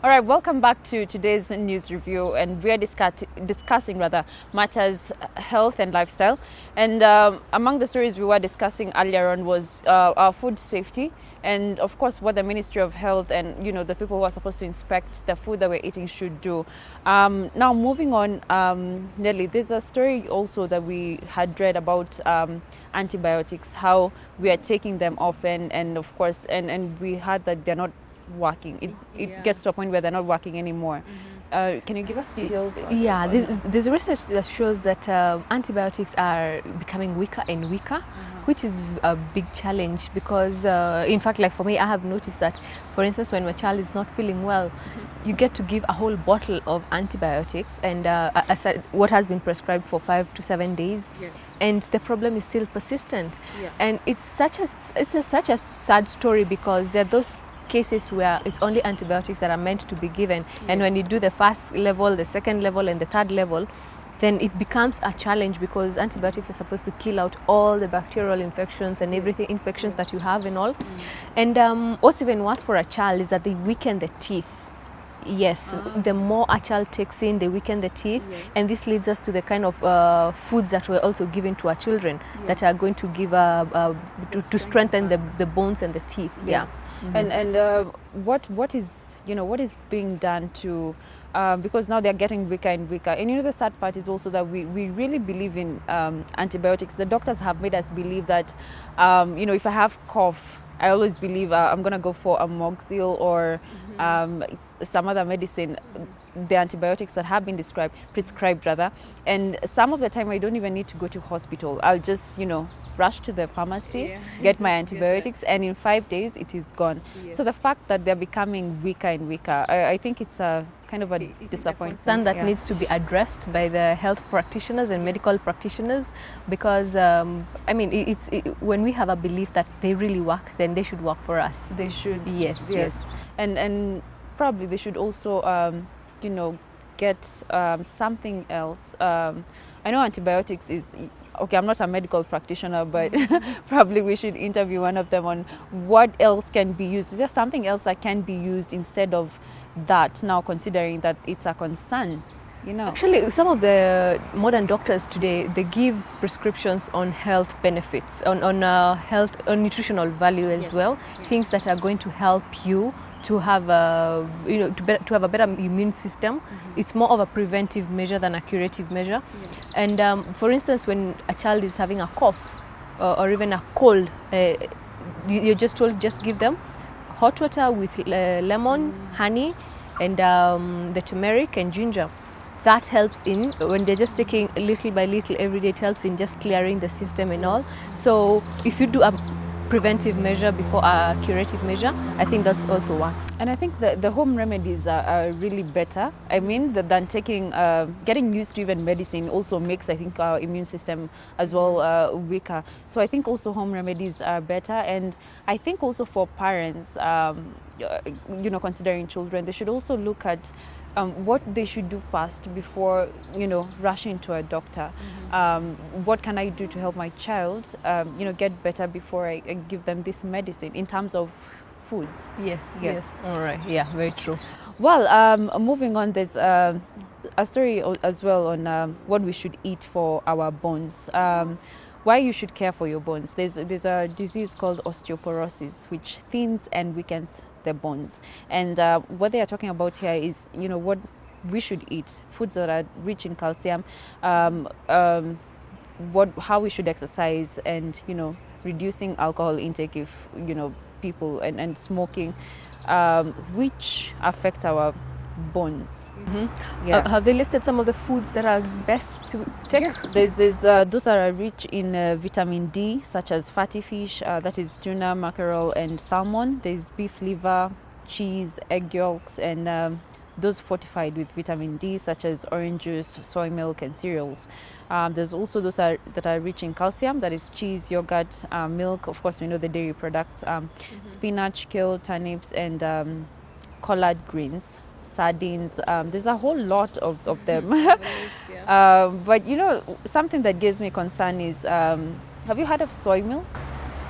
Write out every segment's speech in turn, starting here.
All right, welcome back to today's news review, and we are discussing matters health and lifestyle. And among the stories we were discussing earlier on was our food safety, and of course what the Ministry of Health and the people who are supposed to inspect the food that we're eating should do. Now moving on, Nelly, there's a story also that we had read about antibiotics, how we are taking them often, and of course, and we heard that they're not working. It gets to a point where they're not working anymore. Can you give us details? Yeah, there's research that shows that antibiotics are becoming weaker and weaker, which is a big challenge because, in fact, like for me, I have noticed that, for instance, when my child is not feeling well, you get to give a whole bottle of antibiotics, and what has been prescribed for 5 to 7 days, Yes. and the problem is still persistent. Yeah. And it's such a sad story because there are those cases where it's only antibiotics that are meant to be given, and when you do the first level, the second level, and the third level, then it becomes a challenge because antibiotics are supposed to kill out all the bacterial infections and everything, infections that you have and all. And what's even worse for a child is that they weaken the teeth. Yes, the more a child takes in, they weaken the teeth, and this leads us to the kind of foods that we're also giving to our children that are going to give to strengthen the bones and the teeth. Yes. And what is being done to because now they're getting weaker and weaker. And the sad part is also that we really believe in antibiotics. The doctors have made us believe that if I have cough, I always believe I'm gonna go for amoxicillin or some other medicine, the antibiotics that have been prescribed rather. And some of the time I don't even need to go to hospital. I'll just rush to the pharmacy, get my antibiotics, and in 5 days it is gone. So the fact that they're becoming weaker and weaker, I think it's a kind of a disappointment. Concern that needs to be addressed by the health practitioners and medical practitioners, because when we have a belief that they really work, then they should work for us. They should. Yes. And probably they should also get something else. I know antibiotics is okay. I'm not a medical practitioner, but probably we should interview one of them on what else can be used. Is there something else that can be used instead of that now, considering that it's a concern? Actually, some of the modern doctors today, they give prescriptions on health benefits, on health, on nutritional value as well, things that are going to help you to have a to have a better immune system. It's more of a preventive measure than a curative measure. And for instance, when a child is having a cough or even a cold, you're just told just give them hot water with lemon, honey, and the turmeric and ginger. That helps in when they're just taking little by little every day. It helps in just clearing the system and all. So if you do a preventive measure before a curative measure, I think that also works. And I think the home remedies are really better. I mean, than getting used to even medicine also makes, I think, our immune system as well weaker. So I think also home remedies are better. And I think also for parents, considering children, they should also look at what they should do first before rushing to a doctor. What can I do to help my child get better before I give them this medicine in terms of foods? Yes. All right. Yeah, very true. Well, moving on, there's a story as well on what we should eat for our bones. Why you should care for your bones. There's a disease called osteoporosis, which thins and weakens the bones. And what they are talking about here is, what we should eat, foods that are rich in calcium, how we should exercise, and reducing alcohol intake if people and smoking, which affect our bones. Have they listed some of the foods that are best to take? There's those that are rich in vitamin D, such as fatty fish, that is tuna, mackerel, and salmon. There's beef liver, cheese, egg yolks, and those fortified with vitamin D, such as orange juice, soy milk, and cereals. There's also those that are rich in calcium, that is cheese, yogurt, milk. Of course, we know the dairy products, spinach, kale, turnips, and collard greens, sardines. There's a whole lot of them. But something that gives me concern is, have you heard of soy milk?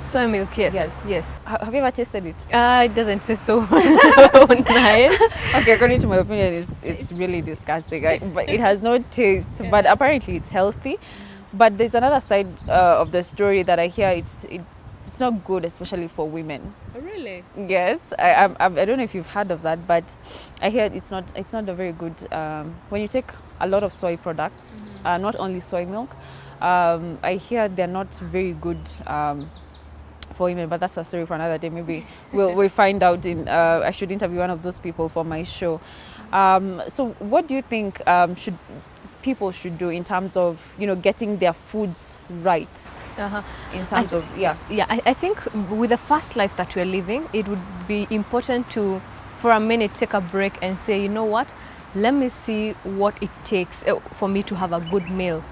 Soy milk, yes. Yes. Yes. Have you ever tasted it? It doesn't say so nice. Okay, according to my opinion, it's really disgusting. But it has no taste. But apparently, it's healthy. But there's another side of the story that I hear. It's not good, especially for women. Really? Yes, I don't know if you've heard of that, but I hear it's not a very good. When you take a lot of soy products, not only soy milk, I hear they're not very good. For women, but that's a story for another day. Maybe we'll find out. I should interview one of those people for my show. So, what do you think people should do in terms of getting their foods right? Uh-huh. In terms of I think with the fast life that we're living, it would be important to, for a minute, take a break and say, you know what, let me see what it takes for me to have a good meal.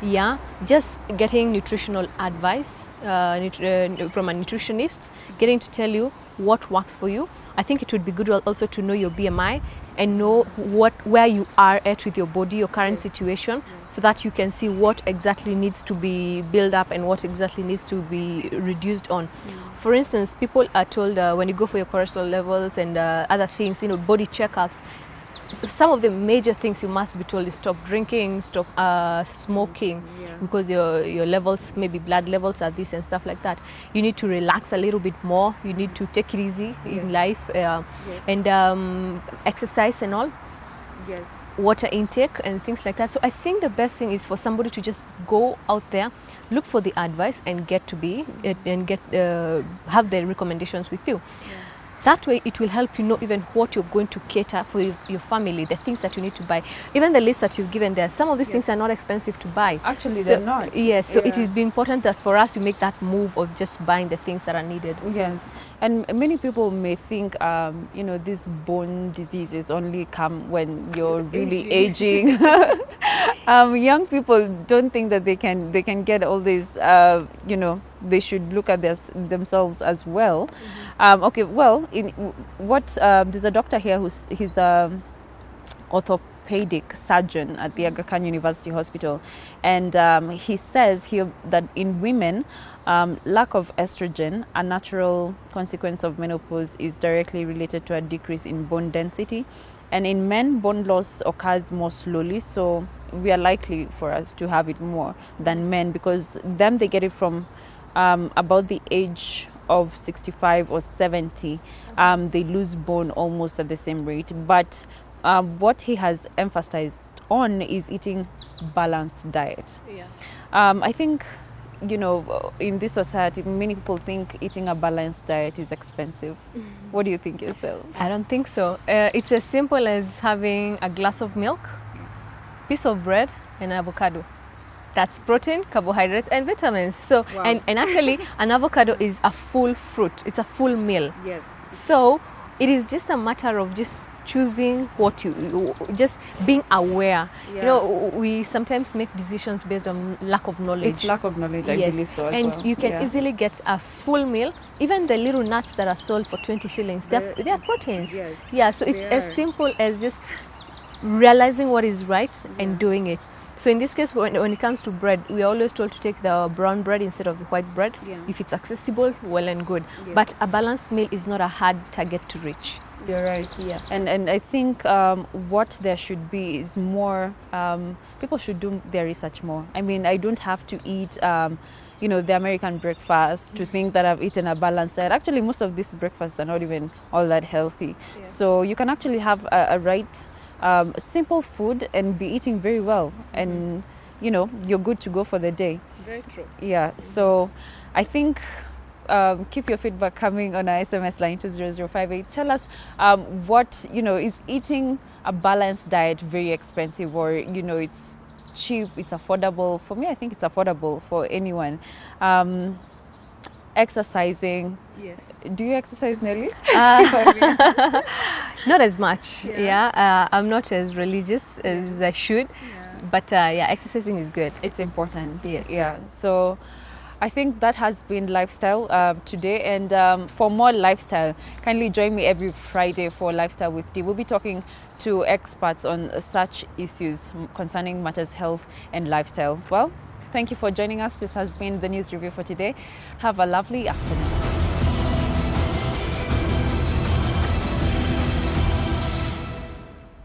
Yeah, just getting nutritional advice from a nutritionist, getting to tell you what works for you. I think it would be good also to know your BMI and know where you are at with your body, your current situation, so that you can see what exactly needs to be built up and what exactly needs to be reduced on. For instance, people are told when you go for your cholesterol levels and other things, body checkups, some of the major things you must be told is stop drinking, stop smoking, because your levels, maybe blood levels are this and stuff like that. You need to relax a little bit more. You need to take it easy in life and exercise and all. yes, Water intake and things like that. So I think the best thing is for somebody to just go out there, look for the advice and have the recommendations with you. That way it will help you know even what you're going to cater for your family, the things that you need to buy. Even the list that you've given there, some of these things are not expensive to buy. Actually, they're not. Yes, so it is important that for us to make that move of just buying the things that are needed. Yes, and many people may think, these bone diseases only come when you're really aging. Young people don't think that they can get all these. They should look at themselves as well. Okay, well, there's a doctor here he's orthopedic surgeon at the Aga Khan University Hospital, and he says here that in women, lack of estrogen, a natural consequence of menopause, is directly related to a decrease in bone density, and in men, bone loss occurs more slowly, so we are likely for us to have it more than men, because them they get it from about the age of 65 or 70. They lose bone almost at the same rate, but what he has emphasized on is eating balanced diet. I think in this society many people think eating a balanced diet is expensive. What do you think yourself? I don't think so. It's as simple as having a glass of milk, piece of bread and avocado. That's protein, carbohydrates and vitamins. So Wow. and actually an avocado is a full fruit. It's a full meal. Yes. So it is just a matter of just choosing what you just being aware. We sometimes make decisions based on lack of knowledge. It's lack of knowledge, I Yes. believe so as and well. you can easily get a full meal. Even the little nuts that are sold for 20 shillings, they're proteins. Yes, Yeah, so it's they as are. simple as just realizing what is right and doing it. So in this case, when it comes to bread, we are always told to take the brown bread instead of the white bread. Yeah. If it's accessible, well and good. Yeah. But a balanced meal is not a hard target to reach. You're right. Yeah. And I think what there should be is more, people should do their research more. I mean, I don't have to eat, the American breakfast to think that I've eaten a balanced diet. Actually, most of these breakfasts are not even all that healthy. Yeah. So you can actually have a right, simple food and be eating very well. And, you're good to go for the day. Very true. Yeah, so I think keep your feedback coming on our SMS line 20058. Tell us what, is eating a balanced diet very expensive, or, it's cheap, it's affordable? For me, I think it's affordable for anyone. Exercising. Yes. Do you exercise, Nelly? Not as much. Yeah. I'm not as religious as I should. But exercising is good. It's important. Yes. Yeah. So I think that has been Lifestyle today. And for more lifestyle, kindly join me every Friday for Lifestyle with Dee. We'll be talking to experts on such issues concerning matters health and lifestyle. Well, Thank you for joining us. This has been the news review for today. Have a lovely afternoon.